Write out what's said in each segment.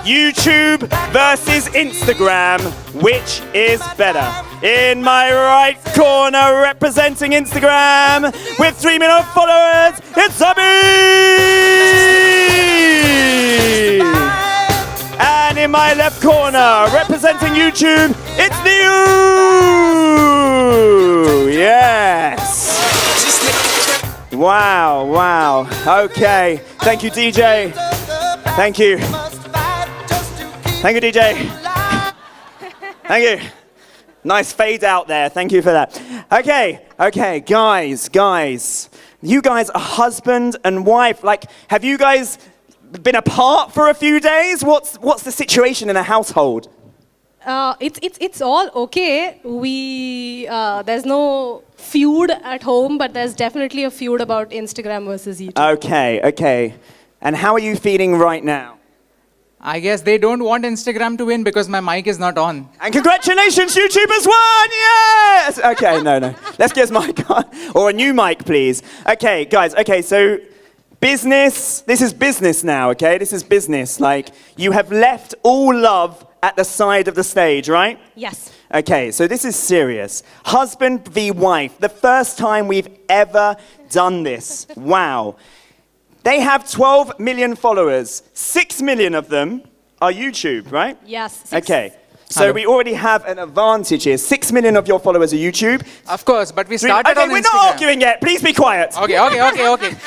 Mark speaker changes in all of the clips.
Speaker 1: YouTube versus Instagram. Which is better? In my right corner, representing Instagram with 3 million followers, it's Abby! And in my left corner, representing YouTube, it's Liu! Yes! Wow. Okay. Thank you, DJ. Thank you. Thank you, DJ. Thank you. Nice fade out there. Thank you for that. Okay, guys. You guys are husband and wife. Like, have you guys been apart for a few days? What's the situation in the household?
Speaker 2: It's all okay. There's no feud at home, but there's definitely a feud about Instagram versus YouTube.
Speaker 1: Okay. And how are you feeling right now?
Speaker 3: I guess they don't want Instagram to win because my mic is not on.
Speaker 1: And congratulations, YouTube has won! Yes! Okay, no. Let's get his mic on. Or a new mic, please. Okay, guys, so business. This is business now, okay? This is business. Like, you have left all love at the side of the stage, right?
Speaker 2: Yes.
Speaker 1: Okay, so this is serious. Husband v. wife. The first time we've ever done this. Wow. They have 12 million followers. 6 million of them are YouTube, right?
Speaker 2: Yes. 6.
Speaker 1: Okay. So we already have an advantage here. 6 million of your followers are YouTube.
Speaker 3: Of course, but we started on Instagram.
Speaker 1: Okay, we're not arguing yet. Please be quiet.
Speaker 3: Okay.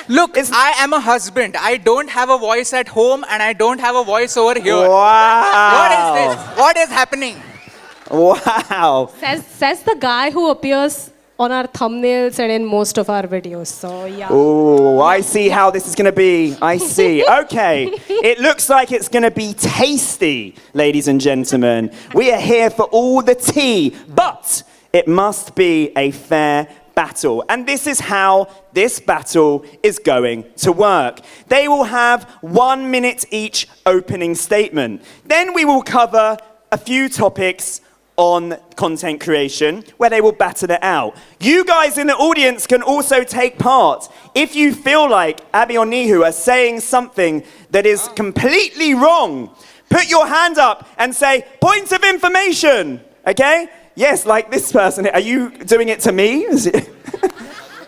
Speaker 3: Look, I am a husband. I don't have a voice at home and I don't have a voice over here.
Speaker 1: Wow.
Speaker 3: What is this? What is happening?
Speaker 1: Wow.
Speaker 2: Says the guy who appears on our thumbnails and in most of our videos. So, yeah.
Speaker 1: Oh, I see how this is going to be. I see. Okay. It looks like it's going to be tasty, ladies and gentlemen. We are here for all the tea, but it must be a fair battle. And this is how this battle is going to work. They will have 1 minute each opening statement. Then we will cover a few topics on content creation, where they will battle it out. You guys in the audience can also take part. If you feel like Abby or Nihu are saying something that is completely wrong, put your hand up and say, point of information, okay? Yes, like this person. Are you doing it to me? Do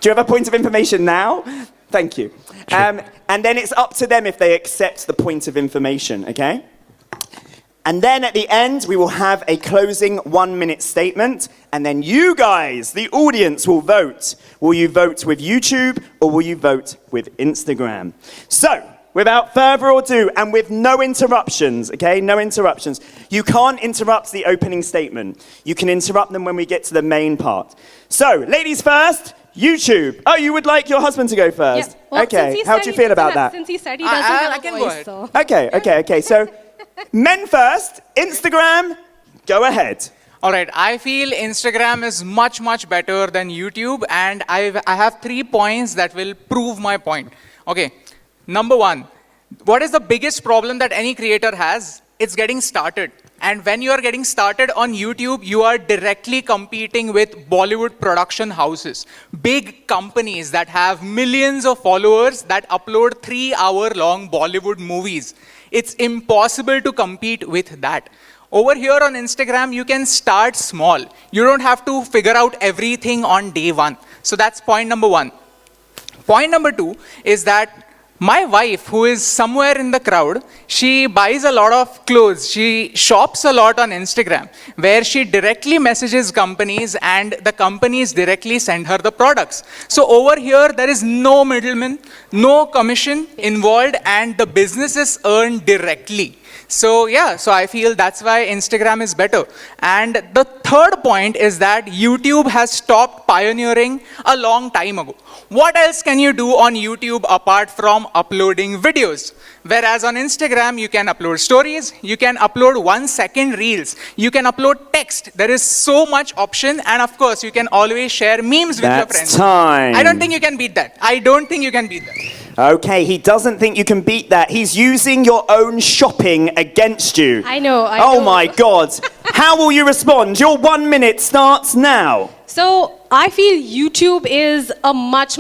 Speaker 1: you have a point of information now? Thank you. And then it's up to them if they accept the point of information, okay? And then at the end, we will have a closing 1 minute statement. And then you guys, the audience, will vote. Will you vote with YouTube or will you vote with Instagram? So, without further ado, and with no interruptions, okay? No interruptions. You can't interrupt the opening statement. You can interrupt them when we get to the main part. So, ladies first, YouTube. Oh, you would like your husband to go first?
Speaker 2: Yeah. Well,
Speaker 1: okay, how do you feel about that?
Speaker 2: Since he said he doesn't have a voice,
Speaker 3: go
Speaker 2: so.
Speaker 1: Okay. So, men first, Instagram, go ahead.
Speaker 3: All right, I feel Instagram is much better than YouTube, and I have 3 points that will prove my point. Okay, number 1, what is the biggest problem that any creator has? It's getting started. And when you are getting started on YouTube, you are directly competing with Bollywood production houses, big companies that have millions of followers that upload 3-hour-long Bollywood movies. It's impossible to compete with that. Over here on Instagram, you can start small. You don't have to figure out everything on day 1. So that's point number 1. Point number 2 is that my wife, who is somewhere in the crowd, she buys a lot of clothes. She shops a lot on Instagram, where she directly messages companies and the companies directly send her the products. So over here, there is no middleman, no commission involved, and the business is earned directly. So yeah, so I feel that's why Instagram is better. And the third point is that YouTube has stopped pioneering a long time ago. What else can you do on YouTube apart from uploading videos? Whereas on Instagram, you can upload stories, you can upload 1-second reels, you can upload text. There is so much option, and of course, you can always share memes with your friends.
Speaker 1: That's time.
Speaker 3: I don't think you can beat that.
Speaker 1: Okay, he doesn't think you can beat that. He's using your own shopping against you.
Speaker 2: I know.
Speaker 1: Oh my God. How will you respond? Your 1 minute starts now.
Speaker 2: So I feel YouTube is a much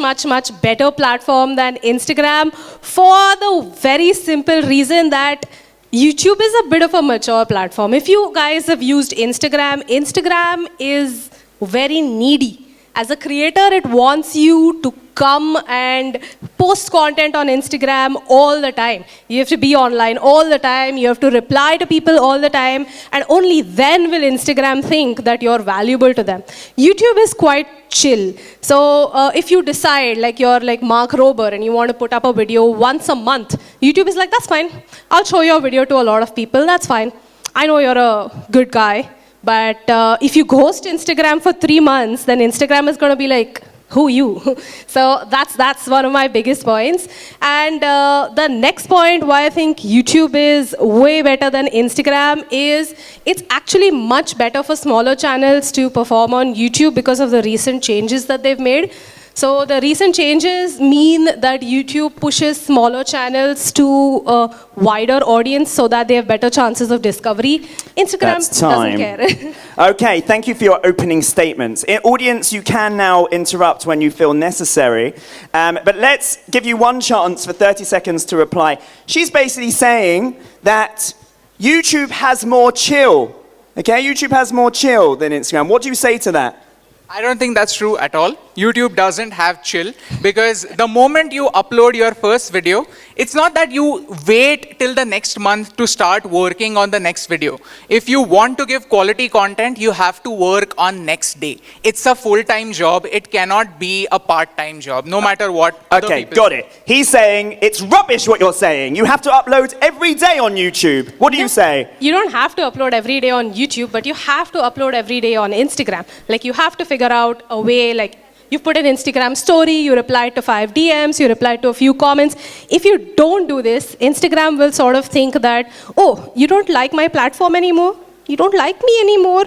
Speaker 2: better platform than Instagram for the very simple reason that YouTube is a bit of a mature platform. If you guys have used Instagram, Instagram is very needy. As a creator, it wants you to come and post content on Instagram all the time. You have to be online all the time. You have to reply to people all the time. And only then will Instagram think that you're valuable to them. YouTube is quite chill. So if you decide, like you're like Mark Rober and you want to put up a video once a month, YouTube is like, that's fine. I'll show your video to a lot of people. That's fine. I know you're a good guy. But if you ghost Instagram for 3 months, then Instagram is going to be like, who you? So that's one of my biggest points. And the next point why I think YouTube is way better than Instagram is it's actually much better for smaller channels to perform on YouTube because of the recent changes that they've made. So the recent changes mean that YouTube pushes smaller channels to a wider audience so that they have better chances of discovery. Instagram doesn't care.
Speaker 1: Okay, thank you for your opening statements. Audience, you can now interrupt when you feel necessary. But let's give you one chance for 30 seconds to reply. She's basically saying that YouTube has more chill. Okay, YouTube has more chill than Instagram. What do you say to that?
Speaker 3: I don't think that's true at all. YouTube doesn't have chill because the moment you upload your first video, it's not that you wait till the next month to start working on the next video. If you want to give quality content, you have to work on next day. It's a full-time job. It cannot be a part-time job, no matter what.
Speaker 1: Okay, got it. He's saying it's rubbish what you're saying. You have to upload every day on YouTube. What do you say?
Speaker 2: You don't have to upload every day on YouTube, but you have to upload every day on Instagram. Like you have to figure out a way, like you put an Instagram story, you reply to 5 DMs, you reply to a few comments. If you don't do this, Instagram will sort of think that, oh, you don't like my platform anymore? You don't like me anymore?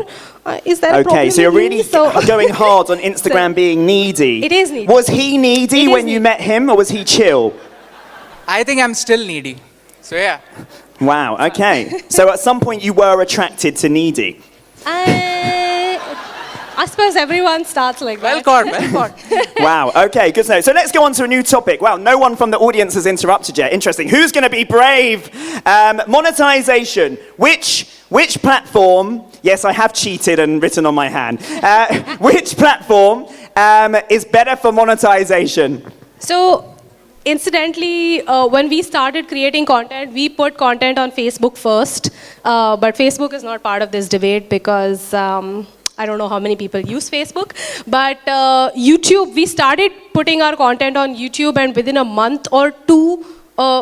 Speaker 2: Is there a problem?
Speaker 1: Okay, so you're really going hard on Instagram being needy.
Speaker 2: It is needy.
Speaker 1: Was he needy when you met him, or was he chill?
Speaker 3: I think I'm still needy. So yeah.
Speaker 1: Wow, okay. So at some point you were attracted to needy.
Speaker 2: I suppose everyone starts like that.
Speaker 3: Well caught.
Speaker 1: Wow, okay, good to know. So let's go on to a new topic. Wow, no one from the audience has interrupted yet. Interesting. Who's going to be brave? Monetization. Which platform, yes, I have cheated and written on my hand. Which platform is better for monetization?
Speaker 2: So, incidentally, when we started creating content, we put content on Facebook first. But Facebook is not part of this debate because I don't know how many people use Facebook. But YouTube, we started putting our content on YouTube, and within a month or two,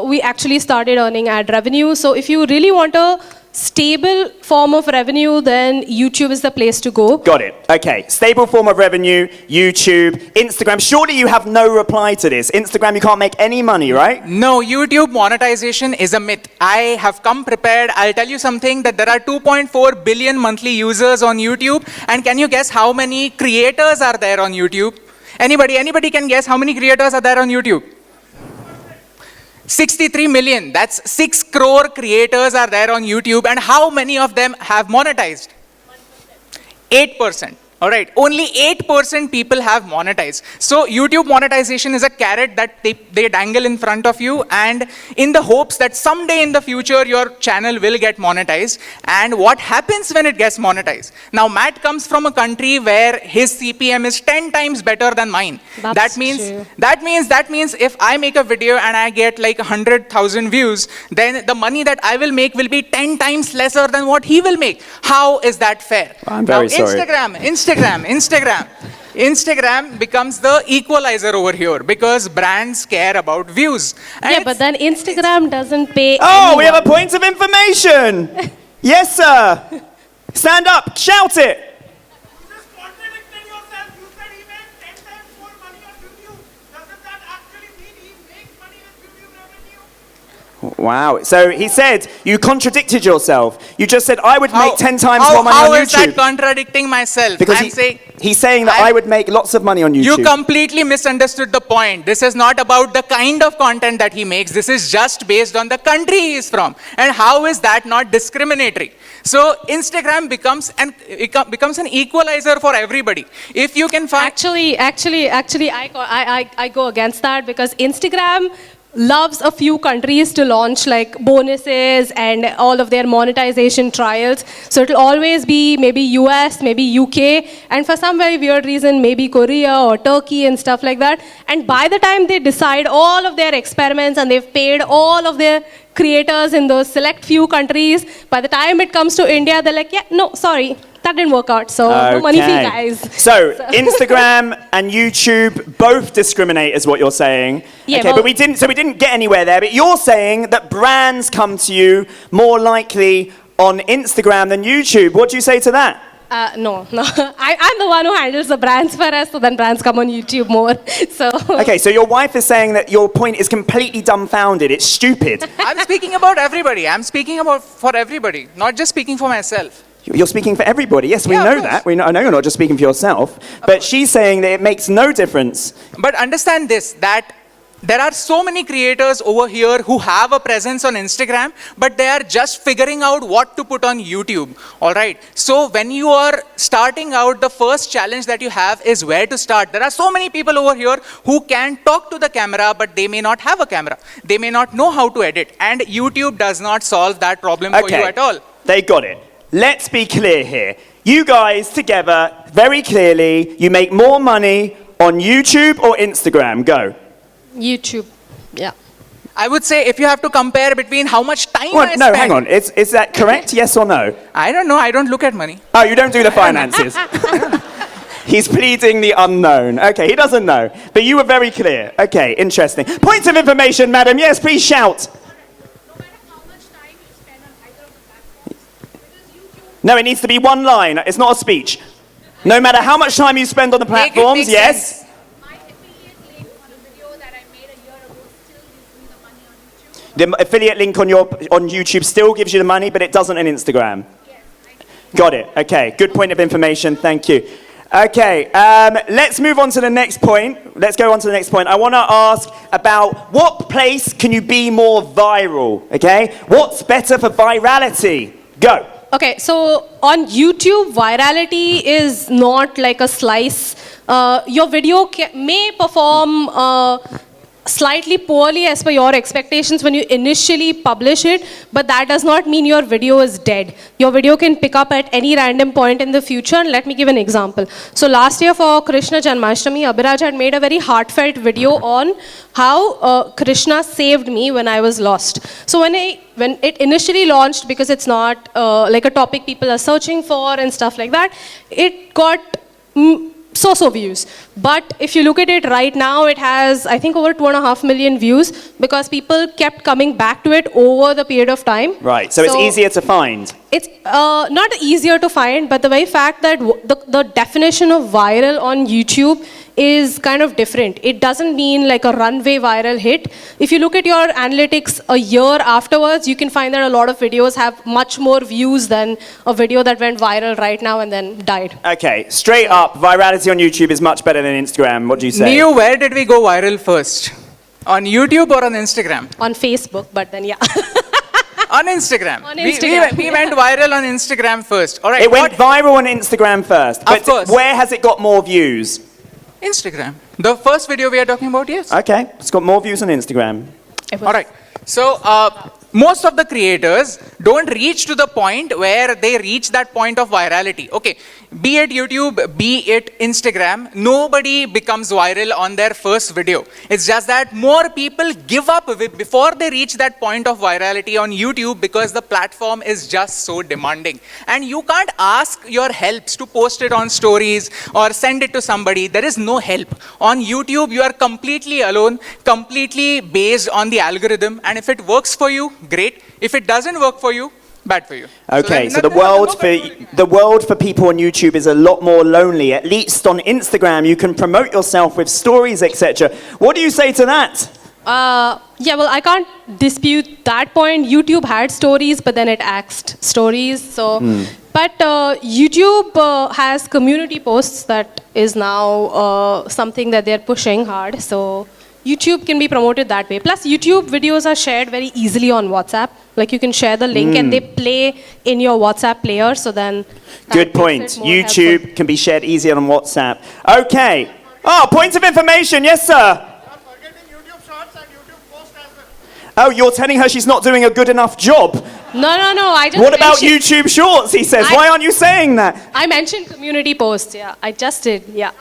Speaker 2: we actually started earning ad revenue. So if you really want a stable form of revenue, then YouTube is the place to go.
Speaker 1: Got it. Okay. Stable form of revenue, YouTube, Instagram. Surely you have no reply to this. Instagram, you can't make any money, right?
Speaker 3: No, YouTube monetization is a myth. I have come prepared. I'll tell you something, that there are 2.4 billion monthly users on YouTube. And can you guess how many creators are there on YouTube? Anybody can guess how many creators are there on YouTube? 63 million. That's 6 crore creators are there on YouTube. And how many of them have monetized? 8%. All right, only 8% people have monetized. So YouTube monetization is a carrot that they dangle in front of you, and in the hopes that someday in the future your channel will get monetized. And what happens when it gets monetized? Now Matt comes from a country where his CPM is 10 times better than mine.
Speaker 2: That
Speaker 3: means if I make a video and I get like 100,000 views, then the money that I will make will be 10 times lesser than what he will make. How is that fair?
Speaker 1: I'm very sorry.
Speaker 3: Instagram becomes the equalizer over here because brands care about views. And
Speaker 2: yeah, but then Instagram doesn't pay
Speaker 1: anyone. We have a point of information. Yes, sir. Stand up, shout it.
Speaker 4: You just contradicted yourself. You said he makes 10 times more money on YouTube. Doesn't that actually mean he makes money with YouTube revenue?
Speaker 1: Wow. So he said you contradicted yourself. You just said I would make 10 times more money on YouTube.
Speaker 3: How is that contradicting myself?
Speaker 1: Because he's saying that I would make lots of money on YouTube.
Speaker 3: You completely misunderstood the point. This is not about the kind of content that he makes. This is just based on the country he is from. And how is that not discriminatory? So Instagram becomes an equalizer for everybody. If you can find...
Speaker 2: Actually, I go against that because Instagram loves a few countries to launch like bonuses and all of their monetization trials. So it'll always be maybe US, maybe UK, and for some very weird reason, maybe Korea or Turkey and stuff like that. And by the time they decide all of their experiments and they've paid all of their creators in those select few countries, by the time it comes to India, they're like, yeah, no, sorry, that didn't work out. So no money for you guys.
Speaker 1: So Instagram and YouTube both discriminate, is what you're saying.
Speaker 2: Yeah,
Speaker 1: okay,
Speaker 2: well,
Speaker 1: but we didn't get anywhere there. But you're saying that brands come to you more likely on Instagram than YouTube. What do you say to that?
Speaker 2: No. I'm the one who handles the brands for us, so then brands come on YouTube more. So.
Speaker 1: Okay, so your wife is saying that your point is completely dumbfounded. It's stupid.
Speaker 3: I'm speaking about everybody. I'm speaking about for everybody, not just speaking for myself.
Speaker 1: You're speaking for everybody. Yes, we
Speaker 3: Yeah, of
Speaker 1: know
Speaker 3: course.
Speaker 1: that. I know you're not just speaking for yourself. But she's saying that it makes no difference.
Speaker 3: But understand this, that there are so many creators over here who have a presence on Instagram, but they are just figuring out what to put on YouTube. All right. So when you are starting out, the first challenge that you have is where to start. There are so many people over here who can talk to the camera, but they may not have a camera. They may not know how to edit. And YouTube does not solve that problem for you at all.
Speaker 1: They got it. Let's be clear here. You guys together, very clearly, you make more money on YouTube or Instagram? Go.
Speaker 2: YouTube, yeah.
Speaker 3: I would say if you have to compare between how much time I
Speaker 1: Well,
Speaker 3: spend.
Speaker 1: no, hang on. Is that correct? Yes or no?
Speaker 3: I don't know. I don't look at money.
Speaker 1: Oh, you don't do the finances. He's pleading the unknown. Okay, he doesn't know. But you were very clear. Okay, interesting. Points of information, madam. Yes, please shout. No, it needs to be one line. It's not a speech. No matter how much time you spend on the
Speaker 3: Make it
Speaker 1: platforms,
Speaker 3: make
Speaker 1: yes.
Speaker 3: sense.
Speaker 5: My affiliate link on a video that I made a year ago still gives me the money on YouTube.
Speaker 1: The affiliate link on YouTube still gives you the money, but it doesn't on Instagram. Got it. Okay, good point of information. Thank you. Okay, let's move on to the next point. Let's go on to the next point. I want to ask about what place can you be more viral? Okay, what's better for virality? Go.
Speaker 2: Okay, so on YouTube, virality is not like a slice. Your video may perform slightly poorly as per your expectations when you initially publish it, but that does not mean your video is dead. Your video can pick up at any random point in the future, and let me give an example. So last year for Krishna Janmashtami, Abhiraj had made a very heartfelt video on how Krishna saved me when I was lost. So when it initially launched, because it's not like a topic people are searching for and stuff like that, it got so views. But if you look at it right now, it has, I think, over 2.5 million views because people kept coming back to it over the period of time.
Speaker 1: Right, so it's easier to find.
Speaker 2: It's not easier to find, but the very fact that the definition of viral on YouTube is kind of different. It doesn't mean like a runway viral hit. If you look at your analytics a year afterwards, you can find that a lot of videos have much more views than a video that went viral right now and then died.
Speaker 1: Okay, straight up, virality on YouTube is much better than Instagram. What do you say?
Speaker 3: Neo, where did we go viral first? On YouTube or on Instagram?
Speaker 2: On Facebook, but then yeah.
Speaker 3: On Instagram.
Speaker 2: On Instagram,
Speaker 3: We went viral on Instagram first. All right.
Speaker 1: It went viral on Instagram first. But
Speaker 3: course.
Speaker 1: where has it got more views?
Speaker 3: Instagram. The first video we are talking about, yes.
Speaker 1: Okay, it's got more views on Instagram.
Speaker 3: All right. So most of the creators don't reach to the point where they reach that point of virality. Okay, be it YouTube, be it Instagram, nobody becomes viral on their first video. It's just that more people give up before they reach that point of virality on YouTube because the platform is just so demanding. And you can't ask your helps to post it on stories or send it to somebody. There is no help. On YouTube, you are completely alone, completely based on the algorithm. And if it works for you, great. If it doesn't work for you, bad for you.
Speaker 1: Okay, so the
Speaker 3: the
Speaker 1: world for people on YouTube is a lot more lonely. At least on Instagram, you can promote yourself with stories, etc. What do you say to that?
Speaker 2: Yeah, well, I can't dispute that point. YouTube had stories, but then it axed stories. So, but YouTube has community posts that is now something that they're pushing hard. So YouTube can be promoted that way. Plus, YouTube videos are shared very easily on WhatsApp. Like you can share the link and they play in your WhatsApp player. So then, that
Speaker 1: Good
Speaker 2: makes
Speaker 1: point.
Speaker 2: it more
Speaker 1: YouTube
Speaker 2: helpful.
Speaker 1: can be shared easier on WhatsApp. Okay. Oh, points of information. Yes, sir.
Speaker 4: You are forgetting YouTube Shorts and YouTube Post as
Speaker 1: Oh, you're telling her she's not doing a good enough job.
Speaker 2: No. I just
Speaker 1: What about
Speaker 2: mentioned-
Speaker 1: YouTube Shorts, he says? Why aren't you saying that?
Speaker 2: I mentioned community posts. Yeah, I just did. Yeah.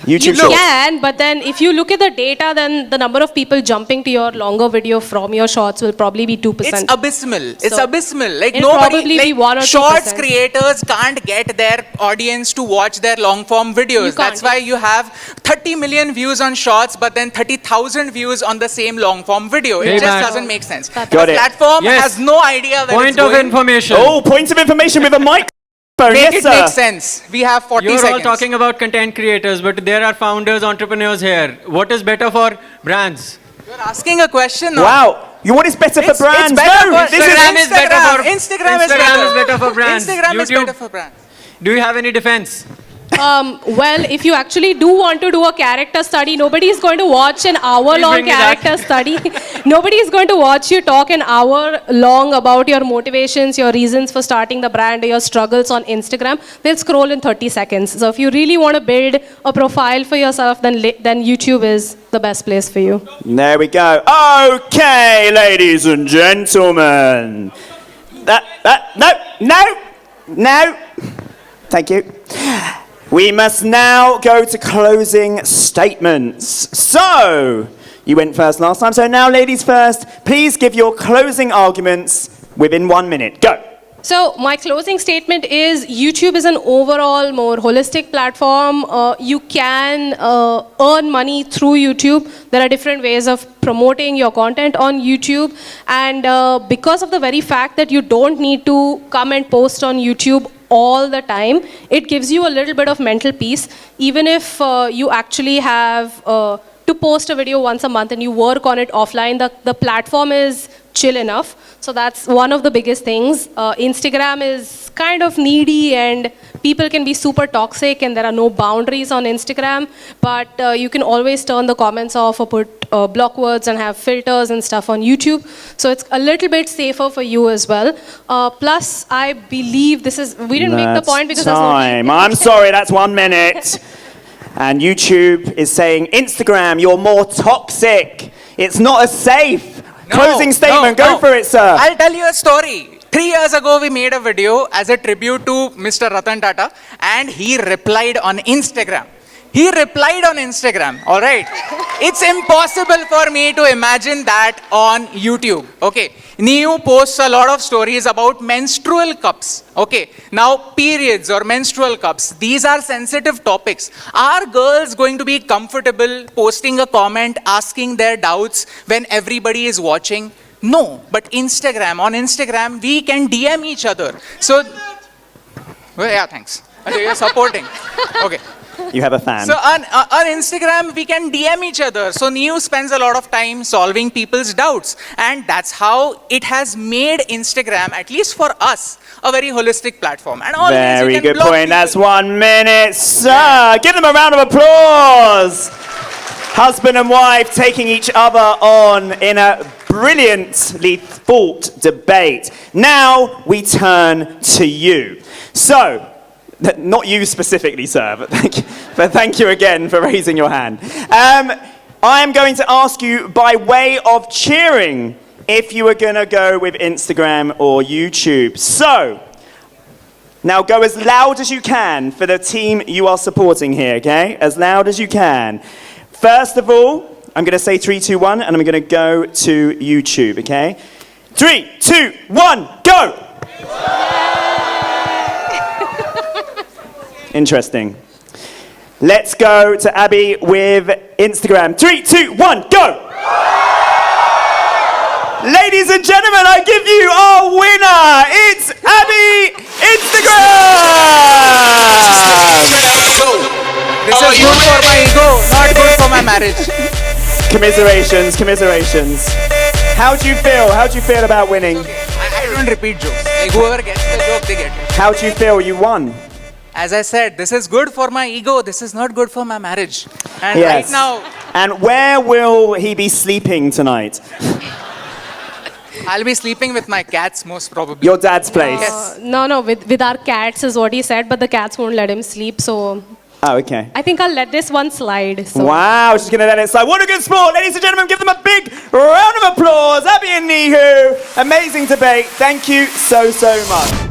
Speaker 1: YouTube
Speaker 2: You
Speaker 1: Shorts.
Speaker 2: can, but then if you look at the data, then the number of people jumping to your longer video from your shorts will probably be 2%.
Speaker 3: It's abysmal. It's
Speaker 2: So,
Speaker 3: abysmal. Like
Speaker 2: it'll
Speaker 3: nobody,
Speaker 2: probably be 1 or
Speaker 3: shorts
Speaker 2: 2%.
Speaker 3: creators can't get their audience to watch their long form videos.
Speaker 2: You
Speaker 3: That's
Speaker 2: can't.
Speaker 3: why you have 30 million views on shorts, but then 30,000 views on the same long form video.
Speaker 6: Hey,
Speaker 3: It just
Speaker 6: man.
Speaker 3: doesn't make sense.
Speaker 2: Got
Speaker 3: The
Speaker 1: it.
Speaker 3: platform
Speaker 6: Yes.
Speaker 3: has no idea where
Speaker 6: Point
Speaker 3: it's
Speaker 6: of
Speaker 3: going.
Speaker 6: information.
Speaker 1: Oh, point of information with a microphone.
Speaker 3: Make
Speaker 1: Yes,
Speaker 3: it
Speaker 1: sir.
Speaker 3: make sense. We have 40
Speaker 6: You're
Speaker 3: seconds.
Speaker 6: all talking about content creators, but there are founders, entrepreneurs here. What is better for brands?
Speaker 3: You're asking a question now.
Speaker 1: Wow. What is better for brands?
Speaker 3: It's better
Speaker 1: No,
Speaker 3: for
Speaker 1: this is
Speaker 6: Instagram is better for-
Speaker 3: Instagram
Speaker 6: Instagram is better for brands.
Speaker 3: Instagram is
Speaker 6: YouTube-
Speaker 3: better for brands.
Speaker 6: Do you have any defense?
Speaker 2: Well, if you actually do want to do a character study, nobody is going to watch an hour-long
Speaker 6: bring me that.
Speaker 2: character study. Nobody is going to watch you talk an hour long about your motivations, your reasons for starting the brand, your struggles on Instagram. They'll scroll in 30 seconds. So if you really want to build a profile for yourself, then YouTube is the best place for you.
Speaker 1: There we go. Okay, ladies and gentlemen. No. Thank you. We must now go to closing statements. So, you went first last time, so now ladies first. Please give your closing arguments within 1 minute. Go.
Speaker 2: So my closing statement is YouTube is an overall more holistic platform. You can earn money through YouTube. There are different ways of promoting your content on YouTube. And because of the very fact that you don't need to come and post on YouTube all the time, it gives you a little bit of mental peace. Even if you actually have to post a video once a month and you work on it offline, the platform is chill enough. So that's one of the biggest things. Instagram is kind of needy and people can be super toxic and there are no boundaries on Instagram. But you can always turn the comments off or put block words and have filters and stuff on YouTube. So it's a little bit safer for you as well. Plus, I believe we didn't make the point because there's no
Speaker 1: time. I'm sorry, that's 1 minute. And YouTube is saying, Instagram, you're more toxic. It's not as safe. Closing statement, go for it, sir.
Speaker 3: I'll tell you a story. 3 years ago, we made a video as a tribute to Mr. Ratan Tata, and he replied on Instagram. He replied on Instagram, all right? It's impossible for me to imagine that on YouTube, okay? Neo posts a lot of stories about menstrual cups, okay? Now, periods or menstrual cups, these are sensitive topics. Are girls going to be comfortable posting a comment, asking their doubts when everybody is watching? No, but on Instagram, we can DM each other. So, well, yeah, thanks. Okay, you're supporting. Okay.
Speaker 1: You have a fan.
Speaker 3: So on Instagram, we can DM each other. So Neo spends a lot of time solving people's doubts. And that's how it has made Instagram, at least for us, a very holistic platform. And always
Speaker 1: Very
Speaker 3: you can
Speaker 1: good
Speaker 3: block
Speaker 1: point. That's
Speaker 3: people.
Speaker 1: 1 minute, sir. Give them a round of applause. Husband and wife taking each other on in a brilliantly thought debate. Now we turn to you. So, not you specifically, sir, but thank you again for raising your hand. I am going to ask you by way of cheering if you are going to go with Instagram or YouTube. So, now go as loud as you can for the team you are supporting here, okay? As loud as you can. First of all, I'm going to say 3, 2, 1, and I'm going to go to YouTube, okay? 3, 2, 1, go! Interesting. Let's go to Abby with Instagram. 3, 2, 1, go! Ladies and gentlemen, I give you our winner. It's Abby Instagram.
Speaker 3: This is good for my ego, not good for my marriage.
Speaker 1: Commiserations. How do you feel? How do you feel about winning?
Speaker 3: I don't repeat jokes. Like whoever gets the joke, they get it.
Speaker 1: How do you feel you won?
Speaker 3: As I said, this is good for my ego. This is not good for my marriage. And
Speaker 1: Yes.
Speaker 3: right now,
Speaker 1: And where will he be sleeping tonight?
Speaker 3: I'll be sleeping with my cats most probably.
Speaker 1: Your dad's place.
Speaker 3: Yes.
Speaker 2: No, with our cats is what he said, but the cats won't let him sleep, so
Speaker 1: Oh, okay.
Speaker 2: I think I'll let this one slide. So.
Speaker 1: Wow, she's going to let it slide. What a good sport. Ladies and gentlemen, give them a big round of applause. Abby and Nihu. Amazing debate. Thank you so, so much.